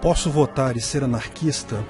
Posso votar e ser anarquista?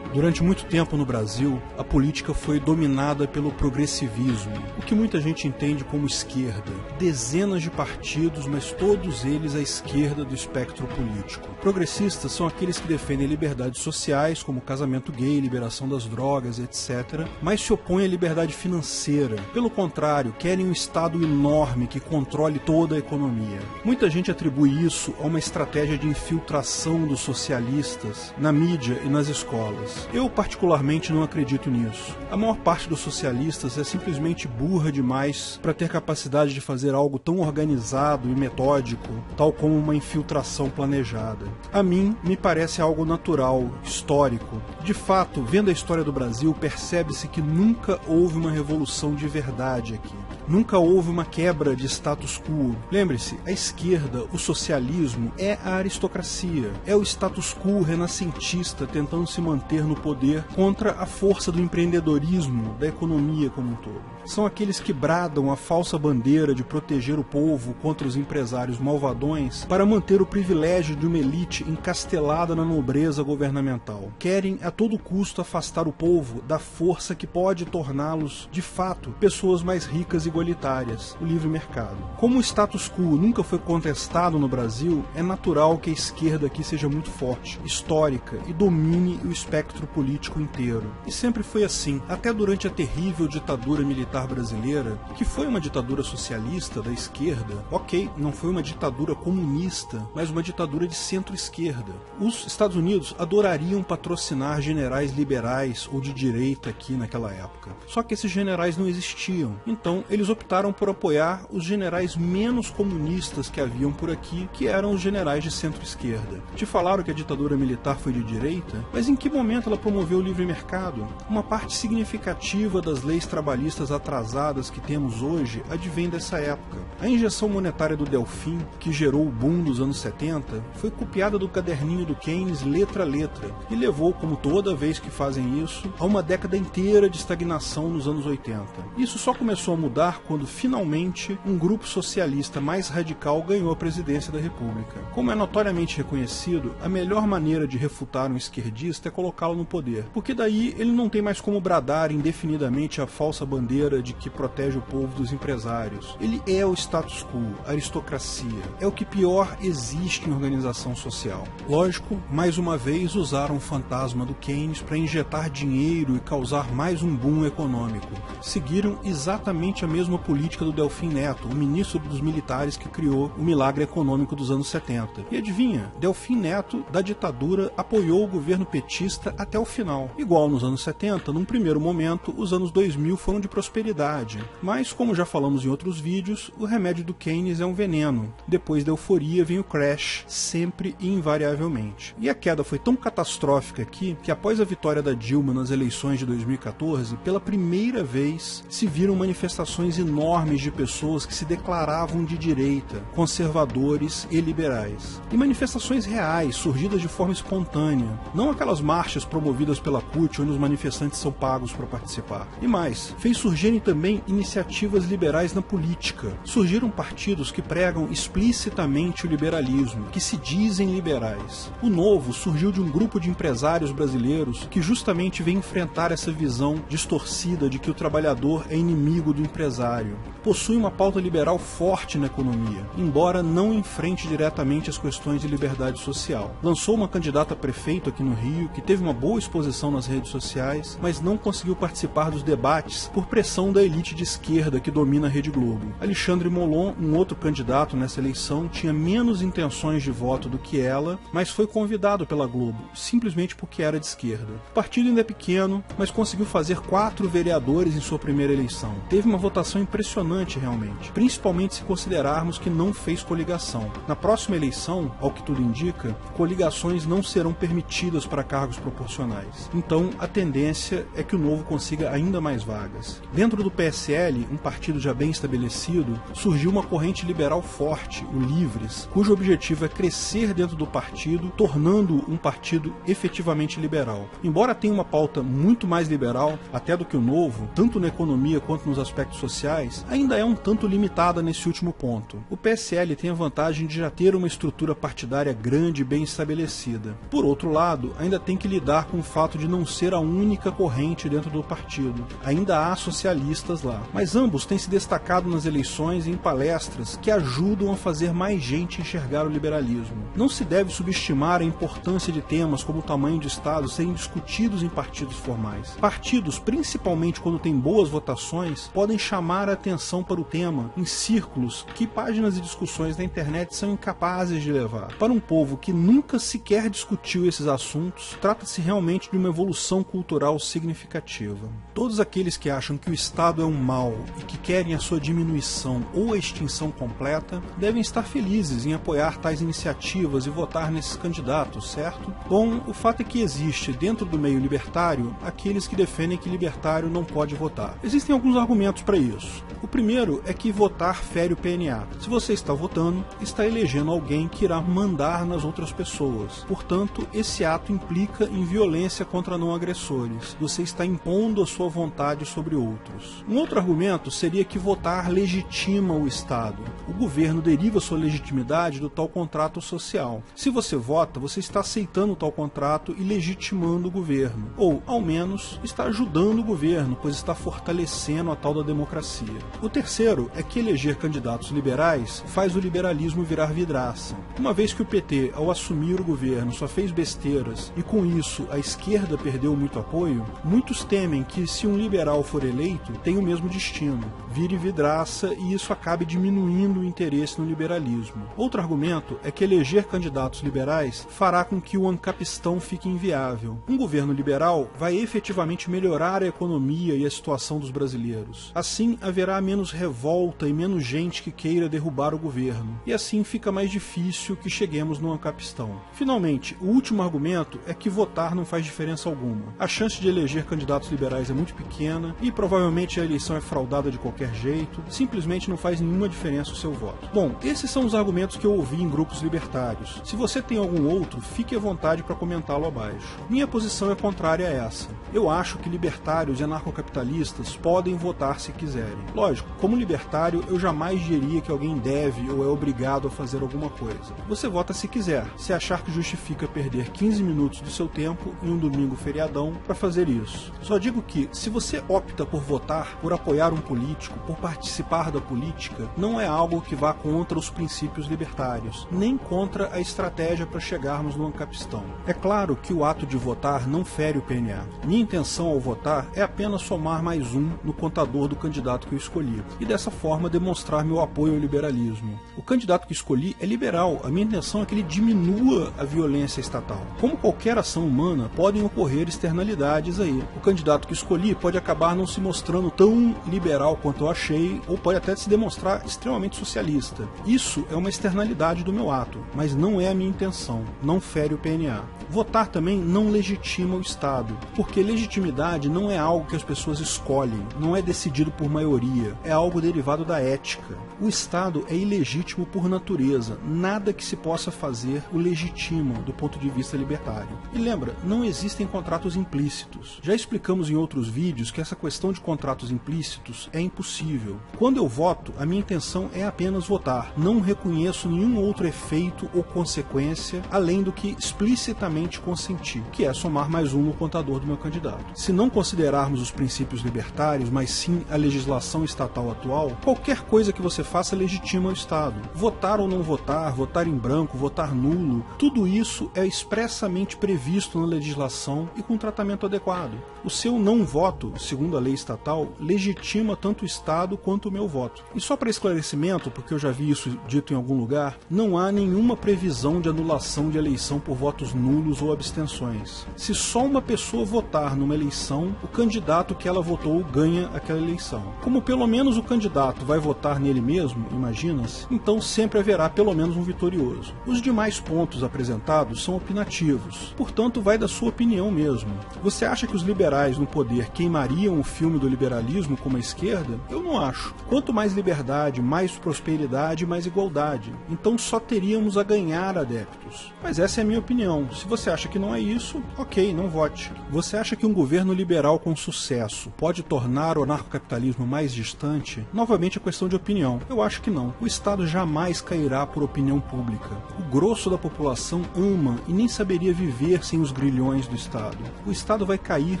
Durante muito tempo no Brasil, a política foi dominada pelo progressivismo, o que muita gente entende como esquerda. Dezenas de partidos, mas todos eles à esquerda do espectro político. Progressistas são aqueles que defendem liberdades sociais, como casamento gay, liberação das drogas, etc., mas se opõem à liberdade financeira. Pelo contrário, querem um Estado enorme que controle toda a economia. Muita gente atribui isso a uma estratégia de infiltração dos socialistas na mídia e nas escolas. Eu particularmente não acredito nisso. A maior parte dos socialistas é simplesmente burra demais para ter capacidade de fazer algo tão organizado e metódico, tal como uma infiltração planejada. A mim, me parece algo natural, histórico. De fato, vendo a história do Brasil, percebe-se que nunca houve uma revolução de verdade aqui. Nunca houve uma quebra de status quo. Lembre-se, a esquerda, o socialismo, é a aristocracia. É o status quo renascentista tentando se manter no poder contra a força do empreendedorismo, da economia como um todo. São aqueles que bradam a falsa bandeira de proteger o povo contra os empresários malvadões para manter o privilégio de uma elite encastelada na nobreza governamental. Querem a todo custo afastar o povo da força que pode torná-los, de fato, pessoas mais ricas e igualitárias, o livre mercado. Como o status quo nunca foi contestado no Brasil, é natural que a esquerda aqui seja muito forte, histórica e domine o espectro político inteiro. E sempre foi assim, até durante a terrível ditadura militar brasileira, que foi uma ditadura socialista da esquerda. Ok, não foi uma ditadura comunista, mas uma ditadura de centro-esquerda. Os Estados Unidos adorariam patrocinar generais liberais ou de direita aqui naquela época. Só que esses generais não existiam. Então, eles optaram por apoiar os generais menos comunistas que haviam por aqui, que eram os generais de centro-esquerda. Te falaram que a ditadura militar foi de direita, mas em que momento ela promoveu o livre mercado? Uma parte significativa das leis trabalhistas atrasadas que temos hoje advém dessa época. A injeção monetária do Delfim, que gerou o boom dos anos 70, foi copiada do caderninho do Keynes letra a letra, e levou, como toda vez que fazem isso, a uma década inteira de estagnação nos anos 80. Isso só começou a mudar quando, finalmente, um grupo socialista mais radical ganhou a presidência da República. Como é notoriamente reconhecido, a melhor maneira de refutar um esquerdista é colocá-lo no poder, porque daí ele não tem mais como bradar indefinidamente a falsa bandeira de que protege o povo dos empresários. Ele é o status quo, a aristocracia. É o que pior existe em organização social. Lógico, mais uma vez usaram o fantasma do Keynes para injetar dinheiro e causar mais um boom econômico. Seguiram exatamente a mesma política do Delfim Neto, o ministro dos militares que criou o milagre econômico dos anos 70. E adivinha, Delfim Neto, da ditadura, apoiou o governo petista até o final. Igual nos anos 70, num primeiro momento, os anos 2000 foram de prosperidade. Mas, como já falamos em outros vídeos, o remédio do Keynes é um veneno. Depois da euforia vem o crash, sempre e invariavelmente. E a queda foi tão catastrófica aqui, que após a vitória da Dilma nas eleições de 2014, pela primeira vez se viram manifestações enormes de pessoas que se declaravam de direita, conservadores e liberais. E manifestações reais, surgidas de forma espontânea, não aquelas marchas promovidas pela CUT onde os manifestantes são pagos para participar. E mais, fez surgirem também iniciativas liberais na política. Surgiram partidos que pregam explicitamente o liberalismo, que se dizem liberais. O Novo surgiu de um grupo de empresários brasileiros que justamente vem enfrentar essa visão distorcida de que o trabalhador é inimigo do empresário. Possui uma pauta liberal forte na economia, embora não enfrente diretamente as questões de liberdade social. Lançou uma candidata a prefeito aqui no Rio, que teve uma boa exposição nas redes sociais, mas não conseguiu participar dos debates por pressão da elite de esquerda que domina a Rede Globo. Alexandre Molon, um outro candidato nessa eleição, tinha menos intenções de voto do que ela, mas foi convidado pela Globo, simplesmente porque era de esquerda. O partido ainda é pequeno, mas conseguiu fazer 4 vereadores em sua primeira eleição. Teve uma votação impressionante realmente, principalmente se considerarmos que não fez coligação. Na próxima eleição, ao que tudo indica, coligações não serão permitidas para cargos proporcionais. Então, a tendência é que o Novo consiga ainda mais vagas. Dentro do PSL, um partido já bem estabelecido, surgiu uma corrente liberal forte, o Livres, cujo objetivo é crescer dentro do partido, tornando um partido efetivamente liberal. Embora tenha uma pauta muito mais liberal, até do que o Novo, tanto na economia quanto nos aspectos sociais, ainda é um tanto limitada nesse último ponto. O PSL tem a vantagem de já ter uma estrutura partidária grande e bem estabelecida. Por outro lado, ainda tem que lidar com o fato de não ser a única corrente dentro do partido. Ainda há socialistas lá. Mas ambos têm se destacado nas eleições e em palestras que ajudam a fazer mais gente enxergar o liberalismo. Não se deve subestimar a importância de temas como o tamanho de Estado serem discutidos em partidos formais. Partidos, principalmente quando têm boas votações, podem chamar a atenção para o tema em círculos que páginas e discussões na internet são incapazes de levar. Para um povo que nunca sequer discutiu esses assuntos, trata-se realmente de uma evolução cultural significativa. Todos aqueles que acham que o Estado é um mal e que querem a sua diminuição ou a extinção completa, devem estar felizes em apoiar tais iniciativas e votar nesses candidatos, certo? Bom, o fato é que existe, dentro do meio libertário, aqueles que defendem que libertário não pode votar. Existem alguns argumentos para isso. O primeiro é que votar fere o PNA. Se você está votando, está elegendo alguém que irá mandar nas outras pessoas. Portanto, esse ato implica em violência contra não agressores. Você está impondo a sua vontade sobre outros. Um outro argumento seria que votar legitima o Estado. O governo deriva sua legitimidade do tal contrato social. Se você vota, você está aceitando o tal contrato e legitimando o governo. Ou, ao menos, está ajudando o governo, pois está fortalecendo a tal da democracia. O terceiro é que eleger candidatos liberais faz o liberalismo virar vidraça. Uma vez que o PT, ao assumir o governo, só fez besteiras e com isso a esquerda perdeu muito apoio, muitos temem que se um liberal for eleito, tem o mesmo destino, vire vidraça e isso acabe diminuindo o interesse no liberalismo. Outro argumento é que eleger candidatos liberais fará com que o ancapistão fique inviável. Um governo liberal vai efetivamente melhorar a economia e a situação dos brasileiros. Assim, haverá menos revolta e menos gente que queira derrubar o governo. E assim fica mais difícil que cheguemos no ancapistão. Finalmente, o último argumento é que votar não faz diferença alguma. A chance de eleger candidatos liberais é muito pequena e provavelmente a eleição é fraudada de qualquer jeito. Simplesmente não faz nenhuma diferença o seu voto. Bom, esses são os argumentos que eu ouvi em grupos libertários. Se você tem algum outro, fique à vontade para comentá-lo abaixo. Minha posição é contrária a essa. Eu acho que libertários e anarcocapitalistas podem votar se quiserem. Lógico, como libertário, eu jamais diria que alguém deve ou é obrigado a fazer alguma coisa. Você vota se quiser, se achar que justifica perder 15 minutos do seu tempo em um domingo feriadão para fazer isso. Só digo que, se você opta por votar, por apoiar um político, por participar da política, não é algo que vá contra os princípios libertários, nem contra a estratégia para chegarmos no ancapistão. É claro que o ato de votar não fere o PNA. Minha intenção ao votar é apenas somar mais um no contador do candidato que eu escolhi, e dessa forma demonstrar meu apoio ao liberalismo. O candidato que escolhi é liberal, a minha intenção é que ele diminua a violência estatal. Como qualquer ação humana, podem ocorrer externalidades aí. O candidato que escolhi pode acabar não se mostrando tão liberal quanto eu achei, ou pode até se demonstrar extremamente socialista. Isso é uma externalidade do meu ato, mas não é a minha intenção, não fere o PNA. Votar também não legitima o Estado, porque legitimidade não é algo que as pessoas escolhem, não é decidido por maioria, é algo derivado da ética. O Estado é ilegítimo por natureza, nada que se possa fazer o legitima do ponto de vista libertário. E lembra, não existem contratos implícitos. Já explicamos em outros vídeos que essa questão de contratos implícitos é impossível. Quando eu voto, a minha intenção é apenas votar, não reconheço nenhum outro efeito ou consequência além do que explicitamente consenti, que é somar mais um no contador do meu candidato. Se não considerarmos os princípios libertários, mas sim a legislação estatal atual, qualquer coisa que você faça legitima o Estado. Votar ou não votar, votar em branco, votar nulo, tudo isso é expressamente previsto na legislação e com tratamento adequado. O seu não voto, segundo a lei estatal, legitima tanto o Estado quanto o meu voto. E só para esclarecimento, porque eu já vi isso dito em algum lugar, não há nenhuma previsão de anulação de eleição por votos nulos ou abstenções. Se só uma pessoa votar votar numa eleição, o candidato que ela votou ganha aquela eleição. Como pelo menos o candidato vai votar nele mesmo, imagina-se, então sempre haverá pelo menos um vitorioso. Os demais pontos apresentados são opinativos, portanto vai da sua opinião mesmo. Você acha que os liberais no poder queimariam o filme do liberalismo como a esquerda? Eu não acho. Quanto mais liberdade, mais prosperidade, mais igualdade. Então só teríamos a ganhar adeptos. Mas essa é a minha opinião. Se você acha que não é isso, ok, não vote. Você acha que um governo liberal com sucesso pode tornar o anarcocapitalismo mais distante? Novamente é questão de opinião. Eu acho que não. O Estado jamais cairá por opinião pública. O grosso da população ama e nem saberia viver sem os grilhões do Estado. O Estado vai cair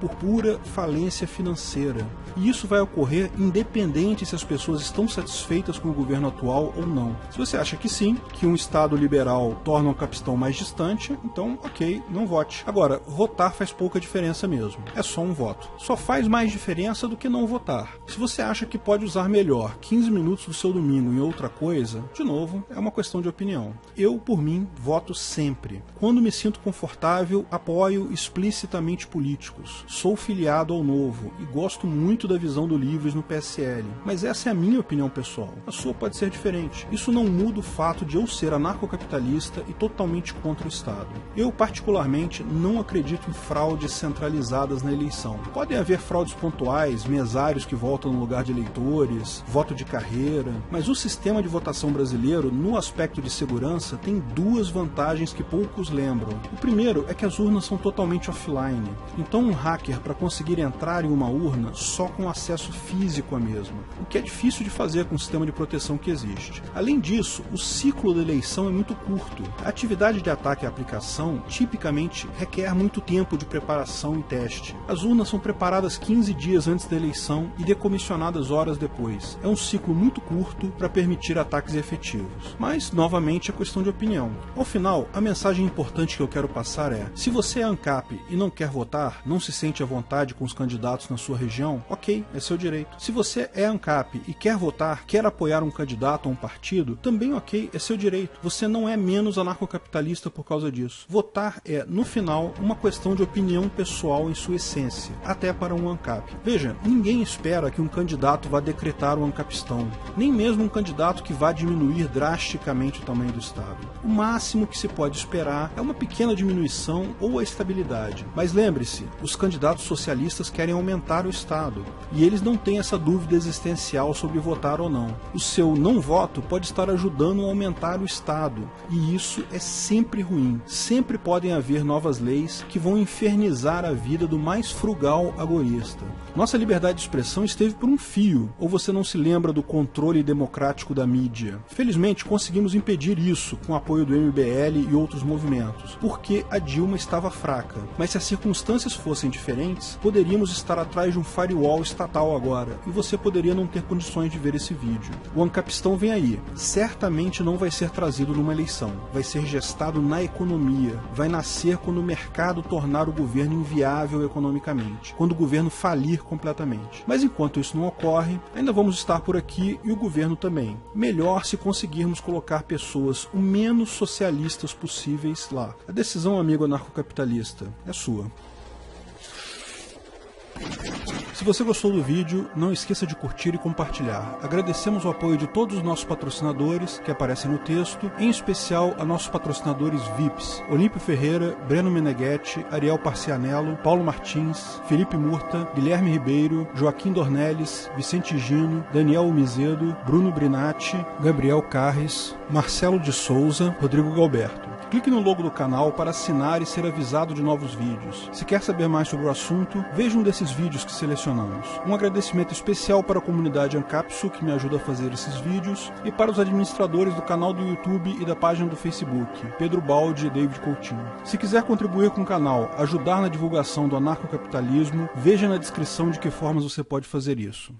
por pura falência financeira. E isso vai ocorrer independente se as pessoas estão satisfeitas com o governo atual ou não. Se você acha que sim, que um Estado liberal torna o capistão mais distante, então ok, não vote. Agora, votar faz pouca diferença mesmo. É só um voto. Só faz mais diferença do que não votar. Se você acha que pode usar melhor 15 minutos do seu domingo em outra coisa, de novo, é uma questão de opinião. Eu, por mim, voto sempre. Quando me sinto confortável, apoio explicitamente políticos. Sou filiado ao Novo e gosto muito da visão do Livres no PSL. Mas essa é a minha opinião pessoal. A sua pode ser diferente. Isso não muda o fato de eu ser anarcocapitalista e totalmente contra o Estado. Eu, particularmente, não acredito em fraudes centralizadas na eleição. Podem haver fraudes pontuais, mesários que votam no lugar de eleitores, voto de carreira, mas o sistema de votação brasileiro, no aspecto de segurança, tem duas vantagens que poucos lembram. O primeiro é que as urnas são totalmente offline. Então um hacker, para conseguir entrar em uma urna, só com acesso físico à mesma, o que é difícil de fazer com o sistema de proteção que existe. Além disso, o ciclo da eleição é muito curto. A atividade de ataque à aplicação tipicamente requer muito tempo de preparação e teste. As urnas são preparadas 15 dias antes da eleição e decomissionadas horas depois. É um ciclo muito curto para permitir ataques efetivos. Mas, novamente, é questão de opinião. Ao final, a mensagem importante que eu quero passar é: se você é ANCAP e não quer votar, não se sente à vontade com os candidatos na sua região, ok, é seu direito. Se você é ANCAP e quer votar, quer apoiar um candidato ou um partido, também ok, é seu direito. Você não é menos anarcocapitalista por causa disso. Votar é, no final, uma questão de opinião pessoal em sua essência, até para um ANCAP. Veja, ninguém espera que um candidato vá decretar um ancapistão, nem mesmo um candidato que vá diminuir drasticamente o tamanho do Estado. O máximo que se pode esperar é uma pequena diminuição ou a estabilidade. Mas lembre-se, os candidatos socialistas querem aumentar o Estado, e eles não têm essa dúvida existencial sobre votar ou não. O seu não voto pode estar ajudando a aumentar o Estado, e isso é sempre ruim. Sempre podem haver novas leis que vão infernizar a vida do mais frugal agorista. Nossa liberdade de expressão esteve por um fio, ou você não se lembra do controle democrático da mídia? Felizmente conseguimos impedir isso com o apoio do MBL e outros movimentos, porque a Dilma estava fraca. Mas se as circunstâncias fossem diferentes, poderíamos estar atrás de um firewall estatal agora, e você poderia não ter condições de ver esse vídeo. O ancapistão vem aí. Certamente não vai ser trazido numa eleição. Vai ser gestado na economia. Vai nascer quando o mercado tornar o governo inviável economicamente. Quando o governo falir completamente. Mas enquanto isso não ocorre, ainda vamos estar por aqui e o governo também. Melhor se conseguirmos colocar pessoas o menos socialistas possíveis lá. A decisão, amigo anarcocapitalista, é sua. Se você gostou do vídeo, não esqueça de curtir e compartilhar. Agradecemos o apoio de todos os nossos patrocinadores que aparecem no texto, em especial a nossos patrocinadores VIPs: Olímpio Ferreira, Breno Meneghetti, Ariel Parcianello, Paulo Martins, Felipe Murta, Guilherme Ribeiro, Joaquim Dornelles, Vicente Gino, Daniel Mizedo, Bruno Brinatti, Gabriel Carres, Marcelo de Souza, Rodrigo Galberto. Clique no logo do canal para assinar e ser avisado de novos vídeos. Se quer saber mais sobre o assunto, veja um desses vídeos que selecionamos. Um agradecimento especial para a comunidade Ancapsu, que me ajuda a fazer esses vídeos, e para os administradores do canal do YouTube e da página do Facebook, Pedro Baldi e David Coutinho. Se quiser contribuir com o canal, ajudar na divulgação do anarcocapitalismo, veja na descrição de que formas você pode fazer isso.